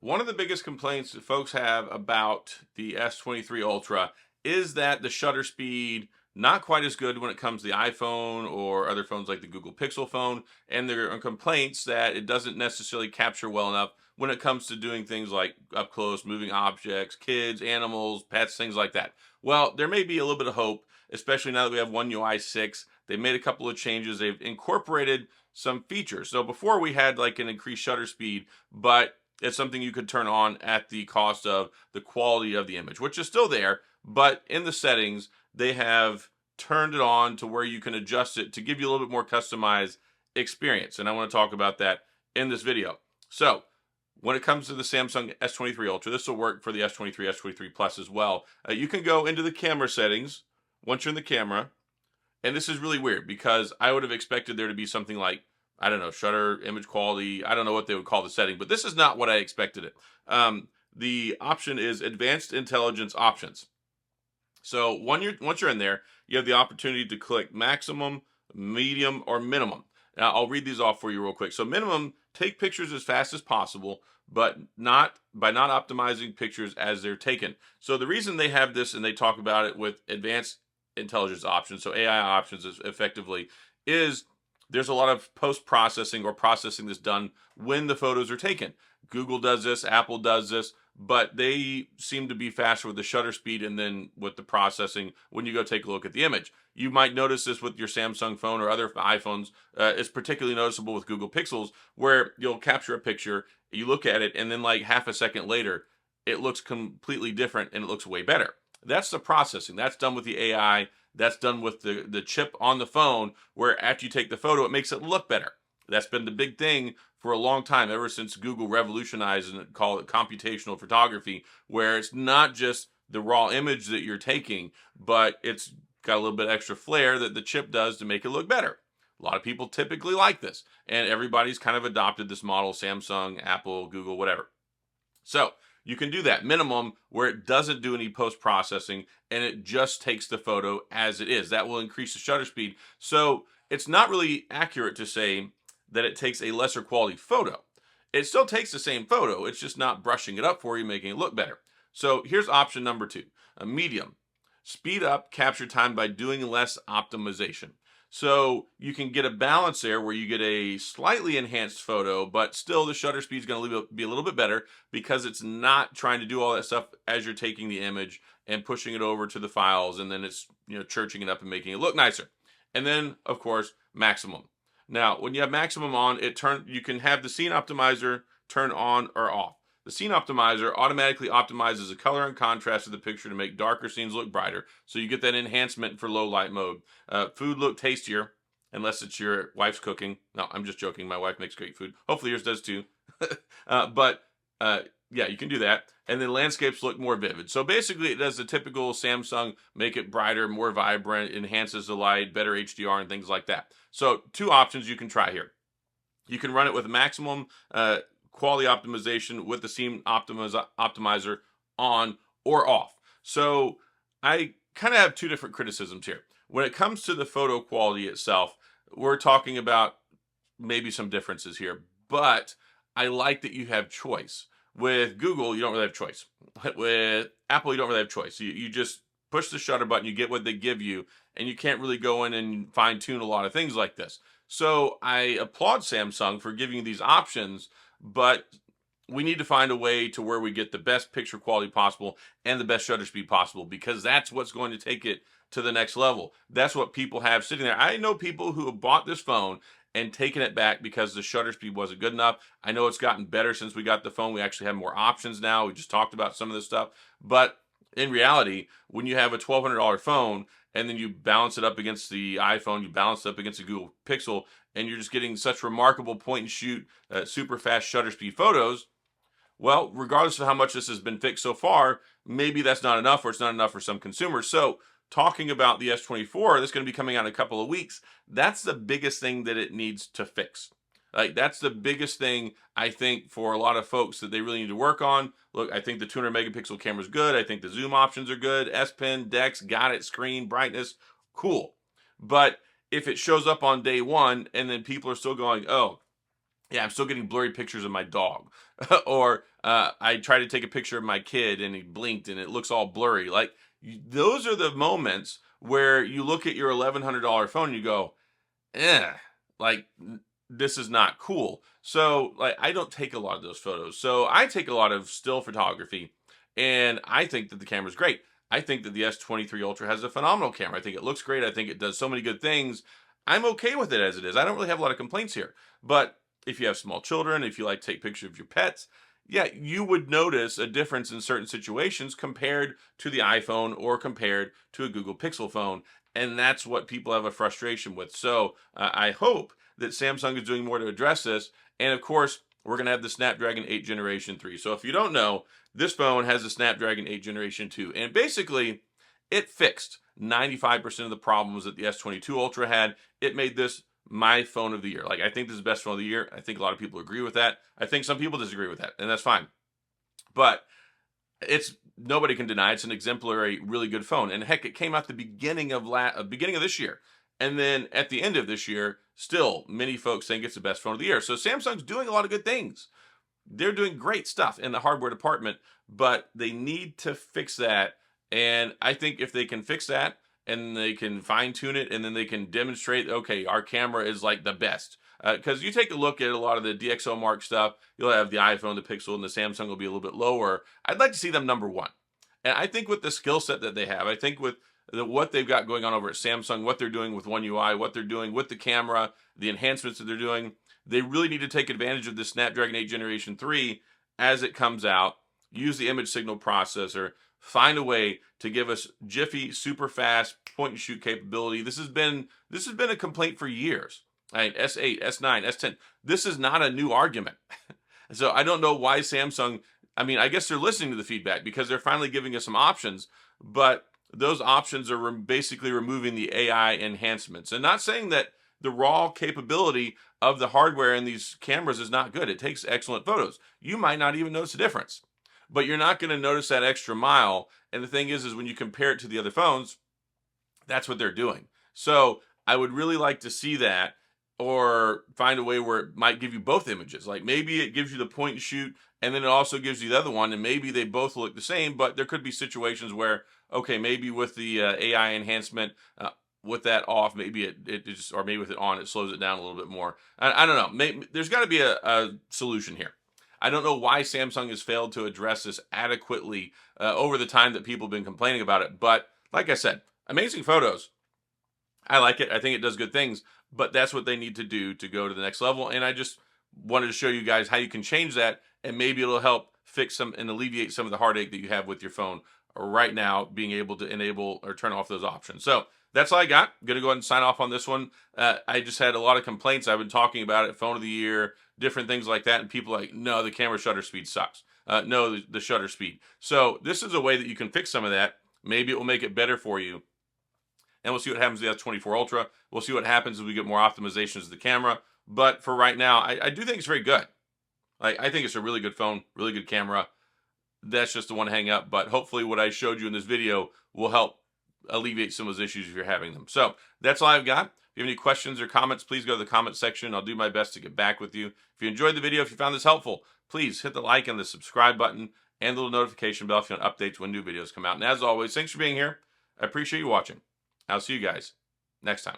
One of the biggest complaints that folks have about the S23 Ultra is that the shutter speed not quite as good when it comes to the iPhone or other phones like the Google Pixel phone, and there are complaints that it doesn't necessarily capture well enough when it comes to doing things like up close, moving objects, kids, animals, pets, things like that. Well, there may be a little bit of hope, especially now that we have One UI 6. They made a couple of changes. They've incorporated some features. So before we had like an increased shutter speed, but it's something you could turn on at the cost of the quality of the image, which is still there, but in the settings, they have turned it on to where you can adjust it to give you a little bit more customized experience. And I want to talk about that in this video. So when it comes to the Samsung S23 Ultra, this will work for the S23, S23 Plus as well. You can go into the camera settings once you're in the camera. And this is really weird because I would have expected there to be something like, I don't know, shutter, image quality. I don't know what they would call the setting, but this is not what I expected it. The option is Advanced Intelligence Options. So once you're in there, you have the opportunity to click maximum, medium, or minimum. Now I'll read these off for you real quick. So minimum, take pictures as fast as possible, but not optimizing pictures as they're taken. So the reason they have this, and they talk about it with advanced intelligence options, so AI options effectively, is there's a lot of post-processing or processing that's done when the photos are taken. Google does this, Apple does this, but they seem to be faster with the shutter speed and then with the processing when you go take a look at the image. You might notice this with your Samsung phone or other iPhones. It's particularly noticeable with Google Pixels, where you'll capture a picture, you look at it, and then like half a second later, it looks completely different and it looks way better. That's the processing. That's done with the AI. That's done with the chip on the phone, where after you take the photo, it makes it look better. That's been the big thing for a long time, ever since Google revolutionized and called it computational photography, where it's not just the raw image that you're taking, but it's got a little bit extra flair that the chip does to make it look better. A lot of people typically like this, and everybody's kind of adopted this model, Samsung, Apple, Google, whatever. So you can do that minimum where it doesn't do any post-processing and it just takes the photo as it is. That will increase the shutter speed. So it's not really accurate to say that it takes a lesser quality photo. It still takes the same photo. It's just not brushing it up for you, making it look better. So here's option number 2, a medium. Speed up capture time by doing less optimization. So you can get a balance there where you get a slightly enhanced photo, but still the shutter speed is going to be a little bit better because it's not trying to do all that stuff as you're taking the image and pushing it over to the files, and then it's, churching it up and making it look nicer. And then, of course, maximum. Now, when you have maximum on, you can have the scene optimizer turn on or off. The scene optimizer automatically optimizes the color and contrast of the picture to make darker scenes look brighter. So you get that enhancement for low light mode. Food look tastier, unless it's your wife's cooking. No, I'm just joking. My wife makes great food. Hopefully yours does too. Yeah, you can do that. And then landscapes look more vivid. So basically it does the typical Samsung, make it brighter, more vibrant, enhances the light, better HDR and things like that. So 2 options you can try here. You can run it with maximum quality optimization with the scene optimizer on or off. So I kind of have 2 different criticisms here. When it comes to the photo quality itself, we're talking about maybe some differences here, but I like that you have choice. With Google, you don't really have choice. With Apple, you don't really have choice. You just push the shutter button, you get what they give you, and you can't really go in and fine tune a lot of things like this. So I applaud Samsung for giving you these options, but we need to find a way to where we get the best picture quality possible and the best shutter speed possible, because that's what's going to take it to the next level. That's what people have sitting there. I know people who have bought this phone and taken it back because the shutter speed wasn't good enough. I know it's gotten better since we got the phone. We actually have more options now. We just talked about some of this stuff. But in reality, when you have a $1,200 phone and then you balance it up against the iPhone, you balance it up against the Google Pixel, and you're just getting such remarkable point and shoot, super fast shutter speed photos, well, regardless of how much this has been fixed so far, maybe that's not enough, or it's not enough for some consumers. So talking about the S24, that's going to be coming out in a couple of weeks. That's the biggest thing that it needs to fix. Like, that's the biggest thing, I think, for a lot of folks that they really need to work on. Look, I think the 200 megapixel camera is good. I think the zoom options are good. S Pen, DeX, got it, screen, brightness, cool. But if it shows up on day one and then people are still going, oh, yeah, I'm still getting blurry pictures of my dog. or I tried to take a picture of my kid and he blinked and it looks all blurry. Like those are the moments where you look at your $1,100 phone and you go, eh, like this is not cool. So like I don't take a lot of those photos. So I take a lot of still photography, and I think that the camera's great. I think that the S23 Ultra has a phenomenal camera. I think it looks great. I think it does so many good things. I'm okay with it as it is. I don't really have a lot of complaints here. But if you have small children, if you like to take pictures of your pets, yeah, you would notice a difference in certain situations compared to the iPhone or compared to a Google Pixel phone. And that's what people have a frustration with. So I hope that Samsung is doing more to address this. And of course, we're going to have the Snapdragon 8 Generation 3. So if you don't know, this phone has the Snapdragon 8 Generation 2. And basically, it fixed 95% of the problems that the S22 Ultra had. It made this my phone of the year. Like, I think this is the best phone of the year. I think a lot of people agree with that. I think some people disagree with that, and that's fine. But it's nobody can deny it's an exemplary, really good phone. And heck, it came out the beginning of this year, and then at the end of this year, still many folks think it's the best phone of the year. So Samsung's doing a lot of good things. They're doing great stuff in the hardware department, but they need to fix that. And I think if they can fix that and they can fine tune it and then they can demonstrate, okay, our camera is like the best. Because you take a look at a lot of the DxO Mark stuff, you'll have the iPhone, the Pixel, and the Samsung will be a little bit lower. I'd like to see them number one. And I think with the skill set that they have, I think with what they've got going on over at Samsung, what they're doing with One UI, what they're doing with the camera, the enhancements that they're doing, they really need to take advantage of the Snapdragon 8 Generation 3 as it comes out, use the image signal processor, find a way to give us jiffy, super fast point and shoot capability. This has been a complaint for years. Right? S8, S9, S10. This is not a new argument. So I don't know why Samsung, I mean, I guess they're listening to the feedback because they're finally giving us some options, but those options are basically removing the AI enhancements. And not saying that the raw capability of the hardware in these cameras is not good. It takes excellent photos. You might not even notice a difference, but you're not going to notice that extra mile. And the thing is when you compare it to the other phones, that's what they're doing. So I would really like to see that, or find a way where it might give you both images. Like maybe it gives you the point and shoot, and then it also gives you the other one, and maybe they both look the same, but there could be situations where, okay, maybe with the AI enhancement, with that off, maybe it just, or maybe with it on, it slows it down a little bit more. I don't know. Maybe, there's got to be a solution here. I don't know why Samsung has failed to address this adequately over the time that people have been complaining about it. But like I said, amazing photos. I like it. I think it does good things, but that's what they need to do to go to the next level. And I just wanted to show you guys how you can change that, and maybe it'll help fix some and alleviate some of the heartache that you have with your phone right now, being able to enable or turn off those options. So that's all I got. I'm going to go ahead and sign off on this one. I just had a lot of complaints. I've been talking about it, phone of the year, different things like that. And people are like, no, the camera shutter speed sucks. No, the shutter speed. So this is a way that you can fix some of that. Maybe it will make it better for you. And we'll see what happens with the S24 Ultra. We'll see what happens as we get more optimizations of the camera. But for right now, I do think it's very good. Like, I think it's a really good phone, really good camera. That's just the one hang up. But hopefully what I showed you in this video will help alleviate some of those issues if you're having them. So that's all I've got. If you have any questions or comments, please go to the comment section. I'll do my best to get back with you. If you enjoyed the video, if you found this helpful, please hit the like and the subscribe button and the little notification bell if you want updates when new videos come out. And as always, thanks for being here. I appreciate you watching. I'll see you guys next time.